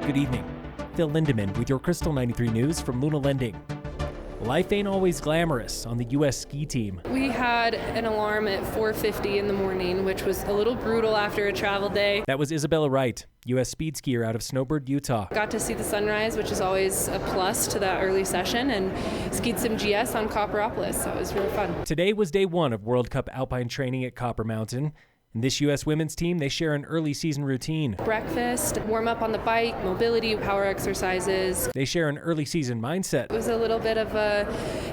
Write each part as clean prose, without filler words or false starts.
Good evening. Phil Lindemann with your Krystal 93 News from Luna Lending. Life ain't always glamorous on the U.S. ski team. We had an alarm at 4:50 in the morning, which was a little brutal after a travel day. That was Isabella Wright, U.S. speed skier out of Snowbird, Utah. Got to see the sunrise, which is always a plus to that early session, and skied some GS on Copperopolis, so it was really fun. Today was day one of World Cup alpine training at Copper Mountain. And this U.S. women's team, they share an early season routine. Breakfast, warm up on the bike, mobility, power exercises. They share an early season mindset. It was a little bit of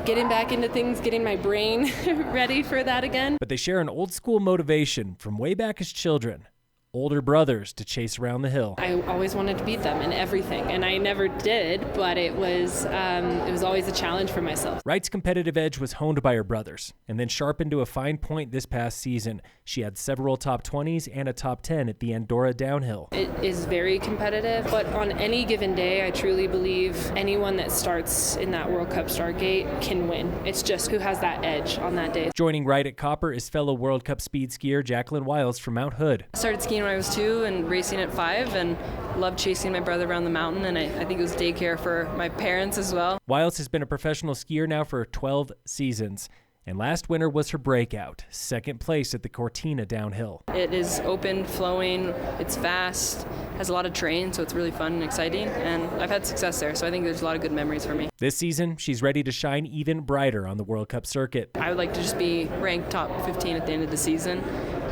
getting back into things, getting my brain ready for that again. But they share an old school motivation from way back as children. Older brothers to chase around the hill. I always wanted to beat them in everything, and I never did, but it was always a challenge for myself. Wright's competitive edge was honed by her brothers, and then sharpened to a fine point this past season. She had several top 20s and a top 10 at the Andorra downhill. It is very competitive, but on any given day, I truly believe anyone that starts in that World Cup start gate can win. It's just who has that edge on that day. Joining Wright at Copper is fellow World Cup speed skier Jacqueline Wiles from Mount Hood. I started skiing when I was 2 and racing at 5, and loved chasing my brother around the mountain, and I think it was daycare for my parents as well. Wiles has been a professional skier now for 12 seasons, and last winter was her breakout, second place at the Cortina downhill. It is open, flowing, it's fast, has a lot of terrain, so it's really fun and exciting, and I've had success there, so I think there's a lot of good memories for me. This season, she's ready to shine even brighter on the World Cup circuit. I would like to just be ranked top 15 at the end of the season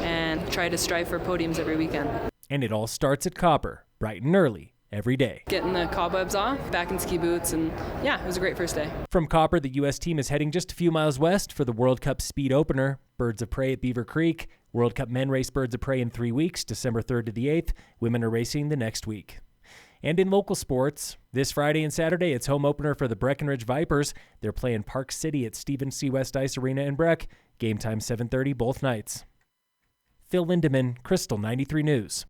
and try to strive for podiums every weekend. And it all starts at Copper, bright and early, every day. Getting the cobwebs off, back in ski boots, and yeah, it was a great first day. From Copper, the U.S. team is heading just a few miles west for the World Cup speed opener, Birds of Prey at Beaver Creek. World Cup men race Birds of Prey in 3 weeks, December 3rd to the 8th. Women are racing the next week. And in local sports, this Friday and Saturday, it's home opener for the Breckenridge Vipers. They're playing Park City at Stephen C. West Ice Arena in Breck. Game time 7:30 both nights. Phil Lindemann, Krystal 93 News.